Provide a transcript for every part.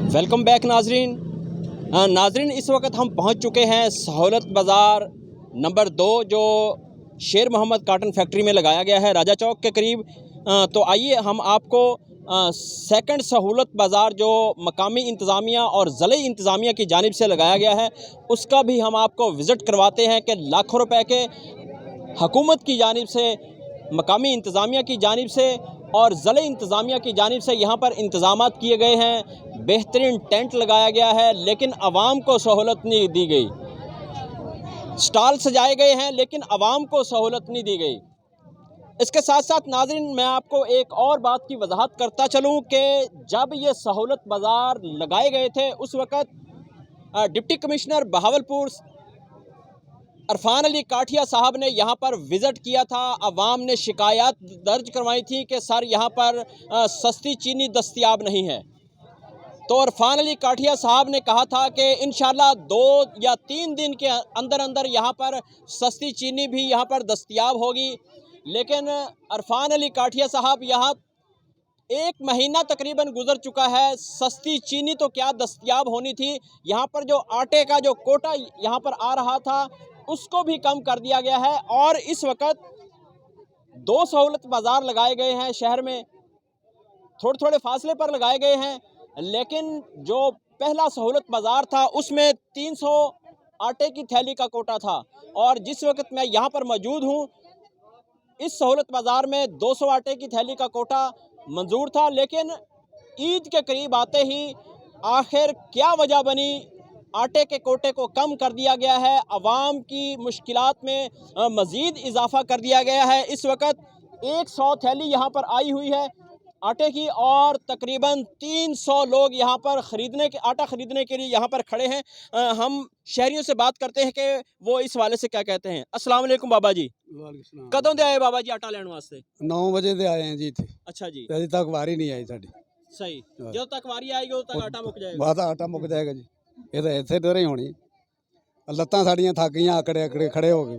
Welcome back नाजरीन। नाजरीन इस वक्त हम पहुंच चुके हैं सहूलत बाज़ार नंबर 2 जो शेर मोहम्मद काटन फैक्ट्री में लगाया गया है राजा चौक के करीब। तो आइए हम आपको सेकंड सहूलत बाज़ार जो मकामी इंतज़ामिया और ज़िले इंतज़ामिया की जानिब से लगाया गया है उसका भी हम आपको विज़िट करवाते हैं कि लाखों रुपए के हुकूमत की जानिब से, मकामी इंतज़ामिया की जानिब से और ज़िले इंतज़ामिया की जानिब से यहाँ पर इंतज़ामात किए गए हैं। बेहतरीन टेंट लगाया गया है लेकिन आवाम को सहूलत नहीं दी गई। स्टॉल सजाए गए हैं लेकिन आवाम को सहूलत नहीं दी गई। इसके साथ साथ नाज़रीन मैं आपको एक और बात की वजाहत करता चलूँ कि जब ये सहूलत बाज़ार लगाए गए थे उस वक़्त डिप्टी कमिश्नर बहावलपुर अरफान अली काठिया साहब ने यहाँ पर विज़िट किया था। अवाम ने शिकायत दर्ज करवाई थी कि सर यहाँ पर सस्ती चीनी दस्तयाब नहीं है। तो अरफान अली काठिया साहब ने कहा था कि इंशाल्लाह 2 या 3 दिन के अंदर अंदर यहाँ पर सस्ती चीनी भी यहाँ पर दस्तयाब होगी। लेकिन अरफान अली काठिया साहब यहाँ 1 महीना तकरीबन गुजर चुका है, सस्ती चीनी तो क्या दस्तयाब होनी थी। यहाँ पर जो आटे का जो कोटा यहाँ पर आ रहा था उसको भी कम कर दिया गया है। और इस वक्त 2 सहूलत बाज़ार लगाए गए हैं शहर में, थोड़े थोड़े फासले पर लगाए गए हैं। लेकिन जो पहला सहूलत बाज़ार था उसमें 300 आटे की थैली का कोटा था और जिस वक्त मैं यहाँ पर मौजूद हूँ इस सहूलत बाज़ार में 200 आटे की थैली का कोटा मंजूर था। लेकिन ईद के करीब आते ही आखिर क्या वजह बनी, आटे के कोटे को कम कर दिया गया है, अवाम की मुश्किलात में मज़ीद इजाफ़ा कर दिया गया है। इस वक्त 100 थैली यहाँ पर आई हुई है आटे की और तकरीबन 300 लोग यहाँ पर आटा ख़रीदने के लिए यहाँ पर खड़े हैं। हम शहरियों से बात करते हैं कि वो इस वाले से क्या कहते हैं। अस्सलाम वालेकुम बाबा जी। कदों दे आए बाबा जी आटा लेने वास्ते? 9 वजे दे आए हैं जी इत्थे। अच्छा जी, अजे तक वारी नहीं आई साडी। सही। जो तक वारी आएगी उਦੋਂ तक आटा मुक जाएगा। बात आटा मुक जाएगा जी। ये तो इत्थे डरे होनी। लत्तां साडियां थक गईयां, आकड़े खड़े हो गए।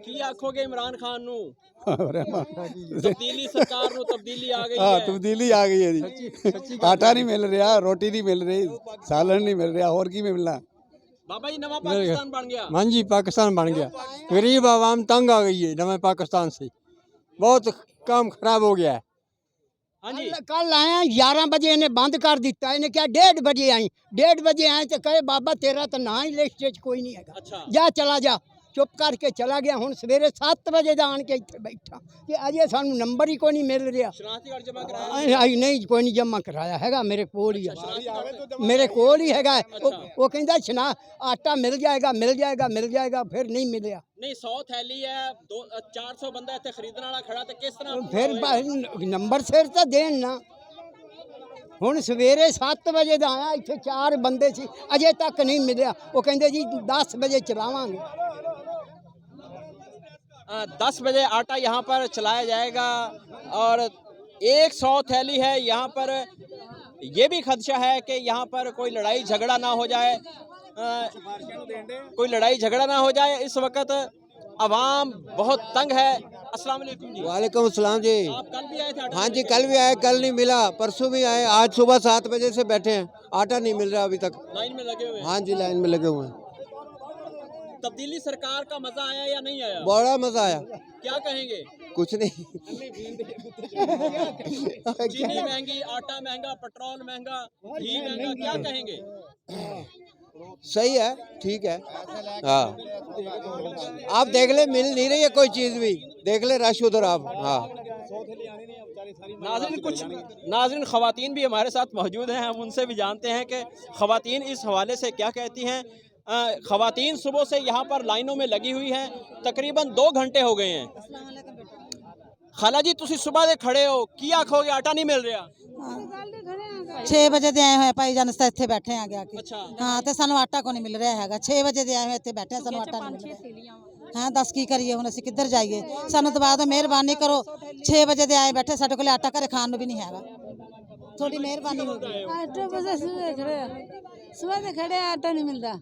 की आखोगे इमरान खान नू? तब्दीली सरकार नू तब्दीली आ गई है। तब्दीली आ गई है जी। आटा नहीं मिल रहा, रोटी नहीं मिल रही, सालन नहीं मिल रहा, और की मिलना। बाबा जी नवा पाकिस्तान बन गया। हाँ जी, पाकिस्तान बन गया। गरीब आवाम तंग आ गई है नवे पाकिस्तान से, बहुत काम खराब हो गया है। हाँ जी, कल आए 11 बजे इन्हें बंद कर दिता। इन्हें क्या 1:30 बजे आई, 1:30 बजे आए तो कहे बाबा तेरा तो ना ही लिस्ट कोई नहीं है। अच्छा। जा चला जा, चुप करके चला गया। हुण सवेरे 7 बजे दा आन के इत्थे बैठा कि अजे सानू नंबर ही कोई नहीं मिल रहा। शनाख्ती कार्ड जमा कराया? आई नहीं, कोई नहीं जमा कराया हैगा, मेरे कोल ही है, मेरे कोल ही हैगा। वो कहंदा शना आटा मिल जाएगा मिल जाएगा मिल जाएगा, फिर नहीं मिलया। नहीं 100 थैली है, 400 बंदा इत्थे खरीदने वाला खड़ा ते किस तरह फिर नंबर सिर तो देन ना। हुण सवेरे 7 बजे दा आया, इत्थे 4 बंदे सी, अजे तक नहीं मिलया। वो कहंदे जी 10 बजे चलावांगे। 10 बजे आटा यहाँ पर चलाया जाएगा और 100 थैली है। यहाँ पर ये भी खदशा है कि यहाँ पर कोई लड़ाई झगड़ा ना हो जाए, कोई लड़ाई झगड़ा ना हो जाए। इस वक्त अवाम बहुत तंग है। अस्सलाम वालेकुम जी। वालेकुम अस्सलाम जी। आप कल भी आए थे आटा हाँ जी, लेने? कल भी आए, कल नहीं मिला, परसों भी आए, आज सुबह 7 बजे से बैठे हैं, आटा नहीं मिल रहा अभी तक। लाइन में लगे हुए हैं। हाँ जी, लाइन में लगे हुए हैं। तब्दीली सरकार का मजा आया या नहीं आया? बड़ा मजा आया। क्या कहेंगे? कुछ नहीं। चीनी महंगी, आटा महंगा, पेट्रोल महंगा, घी महंगा, क्या कहेंगे? सही है, ठीक है। हाँ, आप देख ले, मिल नहीं रही है कोई चीज भी, देख ले रश उधर आप। हाँ नाज़रीन ख़वातीन भी हमारे साथ मौजूद हैं, हम उनसे भी जानते हैं कि ख़वातीन इस हवाले से क्या कहती हैं। ख़वातीन सुबह से यहाँ पर लाइनों में लगी हुई हैं, तकरीबन 2 घंटे हो गए हैं। खाला जी तुसी सुबह दे खड़े हो, की आखोगे आटा नहीं मिल रहा? 6 वजे दे आए हुए भाई जान इत्थे बैठे हैं आके। अच्छा। हाँ तो सानू आटा को नहीं मिल रहा है। 6 वजे दे आए हुए इत्थे बैठे हैं, सानू आटा नहीं मिल रहा। हाँ दस की करिए हुण, असीं किधर जाइए? सानू दबा दो, मेहरबानी करो। 6 वजे दे आए बैठे, साडे कोल आटा घरे खाण नूं भी नहीं हैगा। थोड़ी मेहरबानी होगी। 8 बजे सुबह से खड़े आटा नहीं मिलता।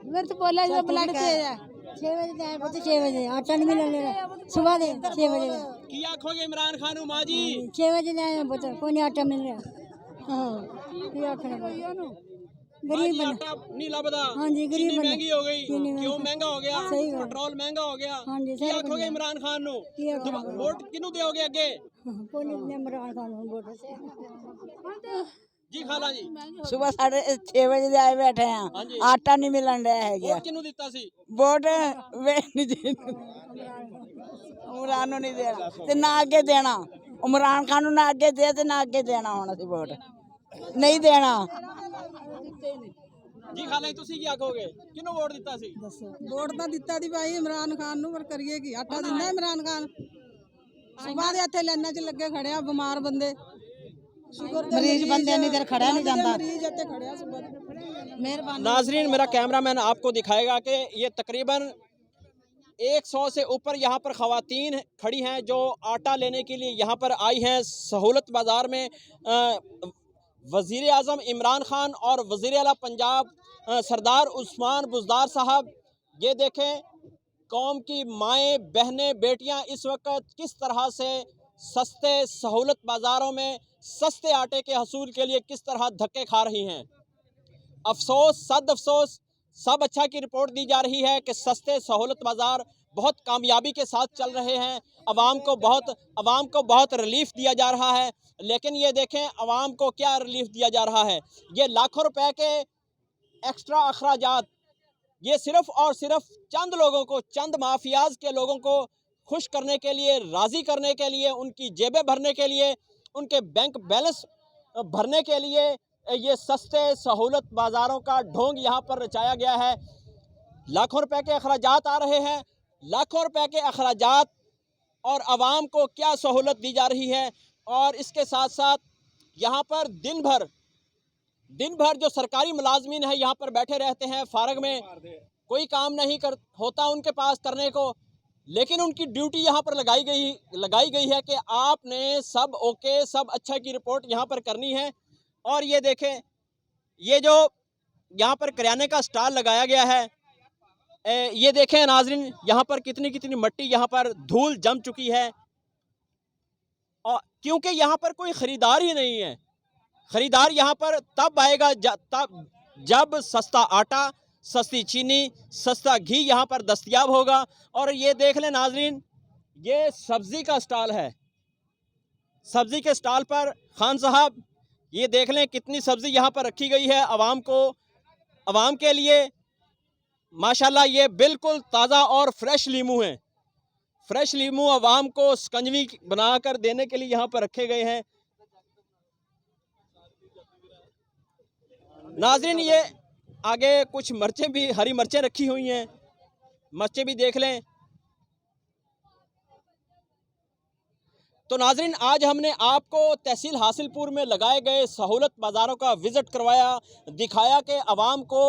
मेरे तो बोला जो ब्लड तेज है। 6 बजे आए, 6 बजे आटा नहीं मिला सुबह दे 6 बजे। की आखोगे इमरान खान माँ जी? 6 बजे आए, कोई नहीं आटा मिल रहा। ये आखना गरीब आज बन आटा नहीं लभदा, हाँ जी, गरीब चीनी बंदा। महंगी हो गई, चीनी क्यों महंगी। महंगा हो गया, सही गल। पेट्रोल महंगा हो गया, हाँ जी, की सारा आखोगे कुछ। इमरान खान नु? की आखना वोट किनू दोगे अगे? कोई नहीं इमरान खान को वोट से जी खाला जी, सुबह 6:30 बजे ਦੇ ਆਏ ਬੈਠੇ हाँ ਆ जी। ਆਟਾ ਨਹੀਂ ਮਿਲਣ ਰਿਹਾ ਹੈਗਾ वोट किनू दिता सी? ਵੋਟ ਵੇ ਨਹੀਂ ਜੀ ਉਮਰਾਨ ਨੂੰ ਨਹੀਂ ਦੇਣਾ ਤੇ ਨਾ ਅੱਗੇ ਦੇਣਾ ਉਮਰਾਨ ਖਾਨ ਨੂੰ ਨਾ ਅੱਗੇ ਦੇ ਤੇ ਨਾ ਅੱਗੇ ਦੇਣਾ ਹੁਣ ਅਸੀਂ ਵੋਟ ਨਹੀਂ ਦੇਣਾ जी खाला जी ਤੁਸੀਂ ਕੀ ਆਖੋਗੇ, ਕਿਨੂ ਵੋਟ ਦਿੱਤਾ ਸੀ? ਵੋਟ ਤਾਂ ਦਿੱਤਾ ਦੀ ਭਾਈ ਇਮਰਾਨ ਖਾਨ ਨੂੰ, ਪਰ ਕਰੀਏ ਕੀ, ਆਟਾ ਦਿੰਦਾ ਇਮਰਾਨ ਖਾਨ। ਸੁਬਾਹ ਦੇ ਇੱਥੇ ਲਾਈਨਾਂ 'ਚ ਲੱਗੇ ਖੜੇ ਆ ਬਿਮਾਰ ਬੰਦੇ, ਮਰੀਜ਼ ਬੰਦੇ ਨਹੀਂ ਦੇਰ ਖੜਿਆ ਨਹੀਂ ਜਾਂਦਾ। ਮਰੀਜ਼ ਇੱਥੇ ਖੜਿਆ ਸੁਬਾਹ ਦੇ। ਮਿਹਰਬਾਨੀ। नाजरीन, मेरा कैमरामैन आपको दिखाएगा कि ये तकरीबन 100 से ऊपर यहाँ पर ख़वातीन खड़ी हैं जो आटा लेने के लिए यहाँ पर आई हैं सहूलत बाज़ार में। वज़ीर आज़म इमरान खान और वज़ीर आला पंजाब सरदार उस्मान बुज़दार साहब, ये देखें कौम की माएँ बहनें बेटियाँ इस वक्त किस तरह से सस्ते सहूलत बाज़ारों में सस्ते आटे के हसूल के लिए किस तरह धक्के खा रही हैं। अफसोस, सद अफसोस, सब अच्छा की रिपोर्ट दी जा रही है कि सस्ते सहूलत बाज़ार बहुत कामयाबी के साथ चल रहे हैं, आवाम को बहुत रिलीफ दिया जा रहा है। लेकिन ये देखें आवाम को क्या रिलीफ दिया जा रहा है, ये लाखों रुपए के एक्स्ट्रा अखराजात, ये सिर्फ़ और सिर्फ चंद लोगों को, चंद माफियाज के लोगों को खुश करने के लिए, राज़ी करने के लिए, उनकी जेबें भरने के लिए, उनके बैंक बैलेंस भरने के लिए ये सस्ते सहूलत बाज़ारों का ढोंग यहाँ पर रचाया गया है। लाखों रुपए के अखराजात आ रहे हैं, लाखों रुपए के अखराजात, और आवाम को क्या सहूलत दी जा रही है। और इसके साथ साथ यहाँ पर दिन भर जो सरकारी मुलाजमीन है यहाँ पर बैठे रहते हैं फारग में, कोई काम नहीं होता उनके पास करने को, लेकिन उनकी ड्यूटी यहाँ पर लगाई गई है कि आपने सब ओके, सब अच्छा की रिपोर्ट यहाँ पर करनी है। और ये देखें, ये जो यहाँ पर करियाने का स्टॉल लगाया गया है, ये देखें नाज़रीन, यहाँ पर कितनी मिट्टी, यहाँ पर धूल जम चुकी है, और क्योंकि यहाँ पर कोई ख़रीदार ही नहीं है। ख़रीदार यहाँ पर तब आएगा जब सस्ता आटा, सस्ती चीनी, सस्ता घी यहाँ पर दस्तयाब होगा। और ये देख लें नाज़रीन, ये सब्ज़ी का स्टॉल है। सब्ज़ी के स्टॉल पर खान साहब, ये देख लें कितनी सब्ज़ी यहाँ पर रखी गई है आवाम के लिए। माशाल्लाह, ये बिल्कुल ताज़ा और फ्रेश लीमू हैं। फ्रेश लीमू आवाम को स्कंजवी बनाकर देने के लिए यहाँ पर रखे गए हैं। नाज़रीन, ये आगे कुछ मिर्चें भी, हरी मिर्चें रखी हुई हैं, मिर्चें भी देख लें। तो नाज़रीन, आज हमने आपको तहसील हासिलपुर में लगाए गए सहूलत बाज़ारों का विज़िट करवाया, दिखाया कि आवाम को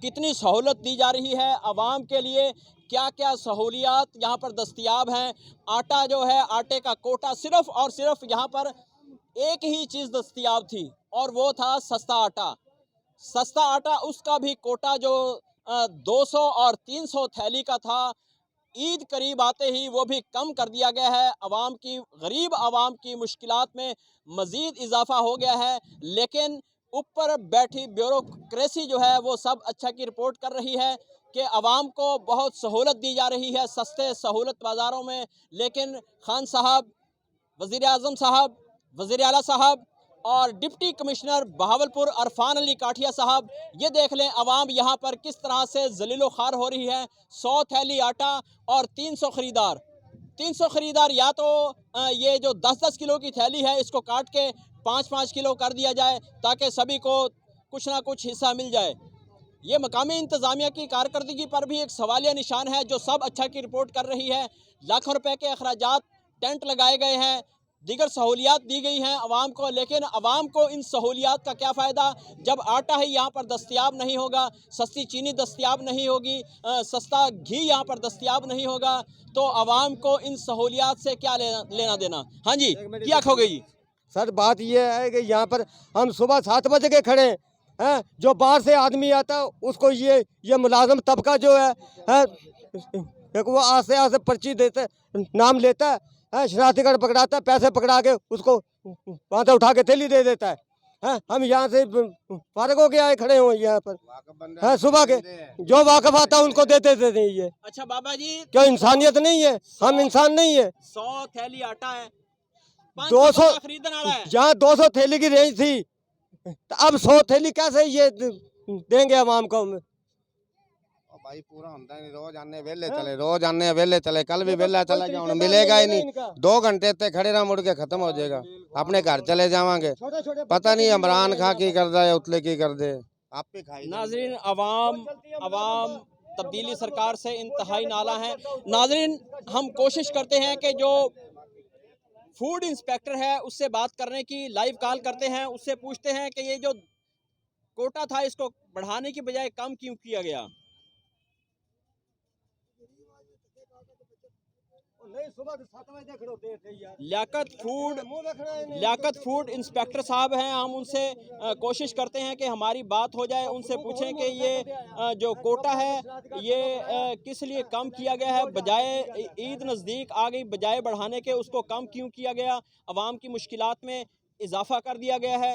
कितनी सहूलत दी जा रही है, आवाम के लिए क्या क्या सहूलियात यहाँ पर दस्तयाब हैं। आटा जो है, आटे का कोटा, सिर्फ़ और सिर्फ यहाँ पर एक ही चीज़ दस्तयाब थी, और वो था सस्ता आटा। सस्ता आटा, उसका भी कोटा जो 200 और 300 थैली का था, ईद करीब आते ही वो भी कम कर दिया गया है। गरीब आवाम की मुश्किलात में मज़ीद इजाफा हो गया है। लेकिन ऊपर बैठी ब्यूरोक्रेसी जो है वो सब अच्छा की रिपोर्ट कर रही है कि आवाम को बहुत सहूलत दी जा रही है सस्ते सहूलत बाज़ारों में। लेकिन खान साहब, वज़ीर आज़म साहब, वज़ीर आला साहब और डिप्टी कमिश्नर बहावलपुर अरफान अली काठिया साहब, ये देख लें आवाम यहाँ पर किस तरह से जलीलो खार हो रही है। 100 थैली आटा और 300 ख़रीदार या तो ये जो 10-10 किलो की थैली है इसको काट के 5-5 किलो कर दिया जाए ताकि सभी को कुछ ना कुछ हिस्सा मिल जाए। ये मकामी इंतज़ामिया की कारकर्दगी पर भी एक सवालिया निशान है जो सब अच्छा की रिपोर्ट कर रही है। लाखों रुपए के अखराजात, टेंट लगाए गए हैं, दीगर सहूलियात दी गई हैं आवाम को, लेकिन आवाम को इन सहूलियात का क्या फ़ायदा जब आटा ही यहाँ पर दस्तयाब नहीं होगा, सस्ती चीनी दस्तयाब नहीं होगी, सस्ता घी यहाँ पर दस्तयाब नहीं होगा, तो आवाम को इन सहूलियात से क्या लेना देना। हाँ जी, क्या खोगे जी? सर बात ये है कि यहाँ पर हम सुबह 7 बजे के खड़े हैं, जो बाहर से आदमी आता है उसको ये मुलाजम तबका जो है वो आस्ते आस्ते पर्ची देता, नाम लेता है, शनाख्ती कार्ड पकड़ाता है, पैसे पकड़ा के उसको वहाँ से उठा के थैली दे देता है। हैं हम यहाँ से फारग होके आए खड़े हुए यहाँ पर हैं सुबह के जो वाकफ आता है उनको देते थे ये। अच्छा बाबा जी, क्या इंसानियत नहीं है? हम इंसान नहीं है? 100 थैली आटा है, 200 खरीदने वाला है। जहाँ 200 थैली की रेंज थी तो अब 100 थैली कैसे ये देंगे आवाम को? हम भाई पूरा होता नहीं, रोज आने वेले चले, रोज आने वेले चले, कल भी वेला चला गया, हूं मिलेगा ही नहीं। 2 घंटे इतने खड़े रहा, मुड़ के खत्म हो जाएगा, अपने घर चले जावांगे। पता नहीं इमरान खान की कर दे उतले की कर दे, आप भी खाई। नाजरीन, अवाम तब्दीली सरकार से इंतहाई नाला है। नाजरीन, हम कोशिश करते हैं कि जो फूड इंस्पेक्टर है उससे बात करने की, लाइव कॉल करते हैं, उससे पूछते हैं कि ये जो कोटा था इसको बढ़ाने की बजाय कम क्यों किया गया। लियाकत फूड इंस्पेक्टर साहब हैं, हम उनसे कोशिश करते हैं कि हमारी बात हो जाए, उनसे पूछें कि ये जो कोटा है ये किस लिए कम किया गया है, बजाय ईद नज़दीक आ गई, बजाय बढ़ाने के उसको कम क्यों किया गया, अवाम की मुश्किलात में इजाफा कर दिया गया है।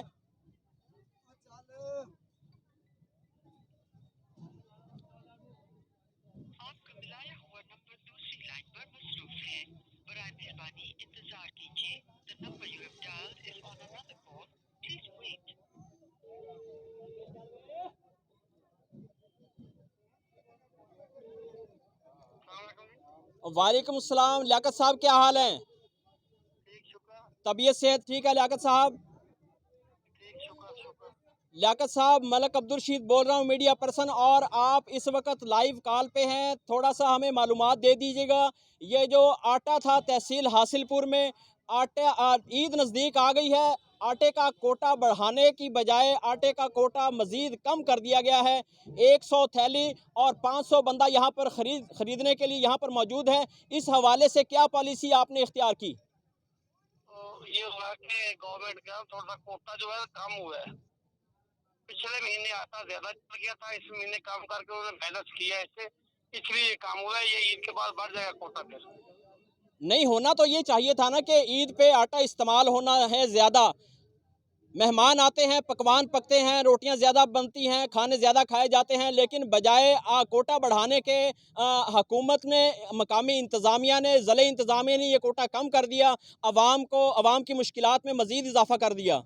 वालेकुम सलाम, लियाकत साहब क्या हाल है? तबीयत सेहत ठीक है लियाकत साहब? लियाकत साहब, मलक अब्दुल रशीद बोल रहा हूँ, मीडिया पर्सन, और आप इस वक्त लाइव कॉल पे हैं। थोड़ा सा हमें मालूमात दे दीजिएगा। ये जो आटा था तहसील हासिलपुर में, ईद नज़दीक आ गई है, आटे का कोटा बढ़ाने की बजाय आटे का कोटा मज़ीद कम कर दिया गया है। 100 थैली और 500 बंदा यहाँ पर खरीदने के लिए यहाँ पर मौजूद है। इस हवाले से क्या पॉलिसी आपने इख्तियार की? ये हुआ कि गवर्नमेंट का थोड़ा सा कोटा जो है कम हुआ है। पिछले महीने आटा ज्यादा चल गया था, इस महीने कम करके उन्होंने बैलेंस किया, इससे इसलिए ये काम हुआ है। ये ईद के बाद बढ़ जाएगा कोटा। फिर नहीं, होना तो ये चाहिए था ना कि ईद पे आटा इस्तेमाल होना है ज़्यादा, मेहमान आते हैं, पकवान पकते हैं, रोटियां ज़्यादा बनती हैं, खाने ज़्यादा खाए जाते हैं, लेकिन बजाय कोटा बढ़ाने के हुकूमत ने, मकामी इंतज़ामिया ने, ज़िले इंतज़ामिया ने ये कोटा कम कर दिया, अवाम की मुश्किलात में मज़ीद इजाफा कर दिया।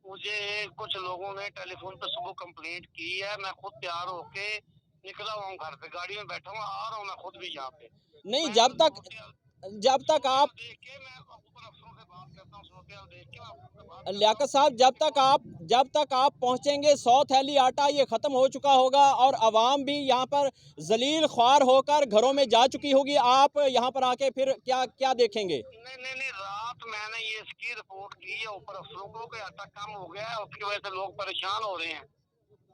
मुझे कुछ लोगों ने टेलीफोन पे सुबह कंप्लेंट की है, मैं खुद तैयार होके निकला हुआ हूँ, घर पे गाड़ी में बैठा हूँ, आ रहा हूँ मैं खुद भी यहाँ पे। नहीं, जब तक आप लियाकत साहब, जब तक आप पहुंचेंगे 100 थैली आटा ये ख़त्म हो चुका होगा और अवाम भी यहाँ पर जलील ख्वार होकर घरों में जा चुकी होगी। आप यहाँ पर आके फिर क्या देखेंगे? नहीं, रात मैंने ये इसकी रिपोर्ट की है ऊपर अफसरों को कि आटा कम हो गया है, उसकी वजह से लोग परेशान हो रहे हैं।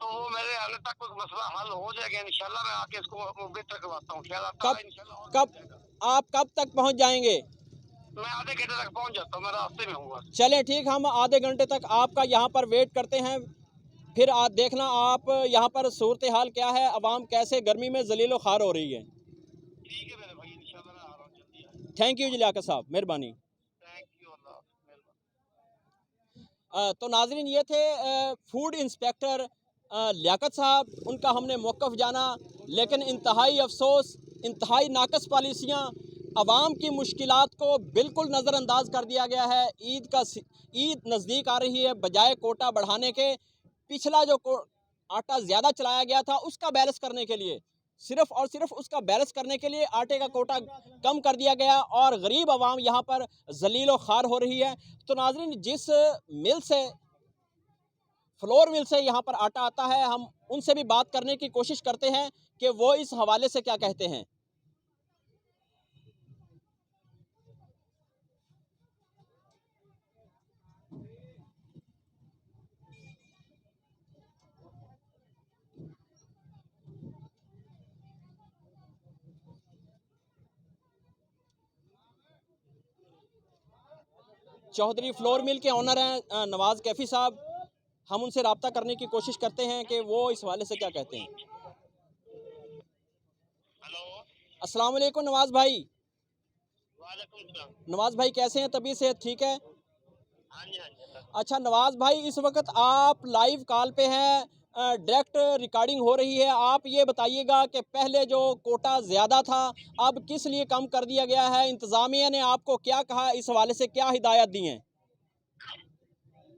तो वो मेरे आने तक कुछ मसला हल हो जाएगा इंशाल्लाह। मैं आके इसको बेहतर करवाता हूँ। आप कब तक पहुँच जाएंगे? मैं आधे घंटे तक पहुंच जाता हूँ, मैं रास्ते में हूँ। चलें ठीक, हम आधे घंटे तक आपका यहाँ पर वेट करते हैं, फिर देखना आप यहाँ पर सूरत हाल क्या है, अवाम कैसे गर्मी में जलीलो खार हो रही है। ठीक है मेरे भाई, इंशाल्लाह मैं आ रहा हूँ जल्दी। थैंक यू जी लियाकत साहब, मेहरबानी। थैंक यू, अल्लाह। तो नाजरीन, ये थे फूड इंस्पेक्टर लियाकत साहब, उनका हमने मौक़िफ़ जाना, लेकिन इंतहाई अफसोस, इंतहाई नाकस पॉलिसियाँ, अवाम की मुश्किलात को बिल्कुल नज़रअंदाज कर दिया गया है। ईद नज़दीक आ रही है, बजाय कोटा बढ़ाने के पिछला जो आटा ज़्यादा चलाया गया था उसका बैलेंस करने के लिए, सिर्फ़ और सिर्फ उसका बैलेंस करने के लिए आटे का कोटा कम कर दिया गया और गरीब अवाम यहाँ पर जलील ख्वार हो रही है। तो नाज़रीन, जिस मिल से, फ्लोर मिल से यहाँ पर आटा आता है, हम उनसे भी बात करने की कोशिश करते हैं कि वो इस हवाले से क्या कहते हैं। चौधरी फ्लोर मिल के ऑनर हैं नवाज़ कैफ़ी साहब, हम उनसे रब्ता करने की कोशिश करते हैं कि वो इस हवाले से क्या कहते हैं। हेलो, अस्सलाम वालेकुम नवाज़ भाई। वालेकुम सलाम। नवाज़ भाई कैसे हैं, तबीयत सेहत ठीक है? हाँ जी, अच्छा नवाज भाई, इस वक्त आप लाइव कॉल पे हैं, डायरेक्ट रिकॉर्डिंग हो रही है। आप ये बताइएगा कि पहले जो कोटा ज़्यादा था अब किस लिए कम कर दिया गया है, इंतज़ामिया ने आपको क्या कहा, इस हवाले से क्या हिदायत दी हैं?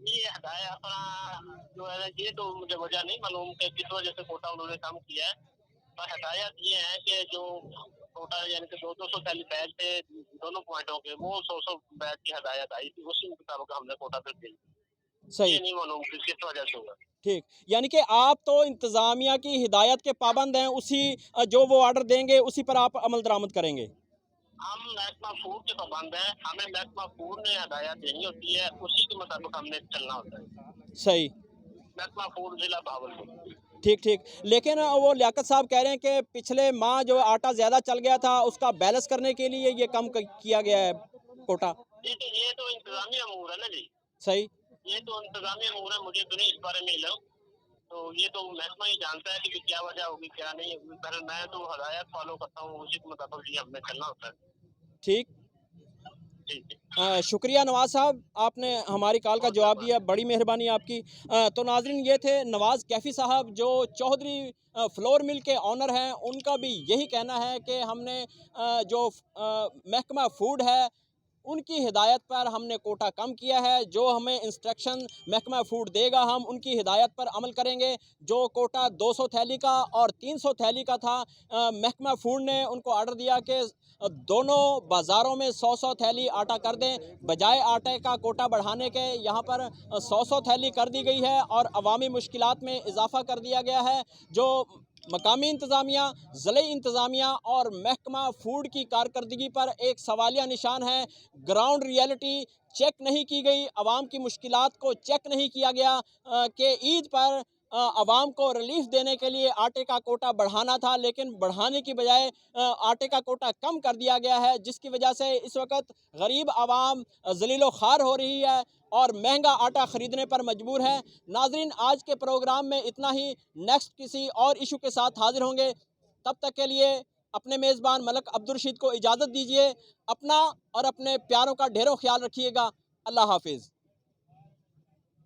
ये हटाया अपना जो है ना, ये तो मुझे वजह नहीं मालूम कि किस वजह से कोटा उन्होंने कम किया है, पर हदायत ये है कि जो कोटा यानी कि 200 थैली बैच थे दोनों पॉइंटों के, वो 100 बैच की हदायत आई थी, उसी मुताबिक हमने कोटा फिर दी। सही, ये नहीं मालूम कि किस वजह से हुआ। ठीक। यानी कि आप तो इंतज़ामिया की हिदायत के पाबंद हैं, उसी जो वो ऑर्डर देंगे उसी पर आप अमल दरामद करेंगे। हम महकमा फूड के पाबंद हैं, हमें महकमा फूड ने हदायत देनी होती है, उसी के मुताबिक हमने चलना होता है। सही, महकमा फूड जिला भावलपुर। ठीक ठीक। लेकिन वो लियाकत साहब कह रहे हैं कि पिछले माह जो आटा ज़्यादा चल गया था उसका बैलेंस करने के लिए ये कम किया गया है कोटा। ये तो इंतजामी अमूर है ना जी, सही, ये तो इंतजामी अमूर है, मुझे तो नहीं इस बारे में इल्म, तो ये तो महकमा ही जानता है कि क्या वजह होगी क्या नहीं होगी, पर मैं तो हदायत फॉलो करता हूँ, उसी के मुताबिक ये हमने चलना होता है। ठीक। शुक्रिया नवाज साहब, आपने हमारी कॉल का जवाब दिया, बड़ी मेहरबानी आपकी। तो नाजरीन, ये थे नवाज कैफ़ी साहब जो चौधरी फ्लोर मिल के ऑनर हैं। उनका भी यही कहना है कि हमने जो महकमा फूड है उनकी हिदायत पर हमने कोटा कम किया है। जो हमें इंस्ट्रक्शन महकमा फूड देगा हम उनकी हिदायत पर अमल करेंगे। जो कोटा 200 थैली का और 300 थैली का था, महकमा फूड ने उनको ऑर्डर दिया कि दोनों बाज़ारों में 100-100 थैली आटा कर दें, बजाय आटे का कोटा बढ़ाने के यहाँ पर 100-100 थैली कर दी गई है और अवामी मुश्किलात में इजाफ़ा कर दिया गया है। जो मकामी इंतज़ामिया, ज़िले इंतज़ामिया और महकमा फूड की कारकर्दगी पर एक सवालिया निशान है। ग्राउंड रियलिटी चेक नहीं की गई, आवाम की मुश्किलात को चेक नहीं किया गया कि ईद पर आवाम को रिलीफ देने के लिए आटे का कोटा बढ़ाना था, लेकिन बढ़ाने की बजाय आटे का कोटा कम कर दिया गया है, जिसकी वजह से इस वक्त गरीब आवाम ज़लीलो ख़ार हो रही है और महंगा आटा ख़रीदने पर मजबूर है। नाजरीन, आज के प्रोग्राम में इतना ही। नेक्स्ट किसी और इशू के साथ हाजिर होंगे, तब तक के लिए अपने मेज़बान मलक अब्दुल रशीद को इजाज़त दीजिए। अपना और अपने प्यारों का ढेरों ख्याल रखिएगा। अल्लाह हाफिज़।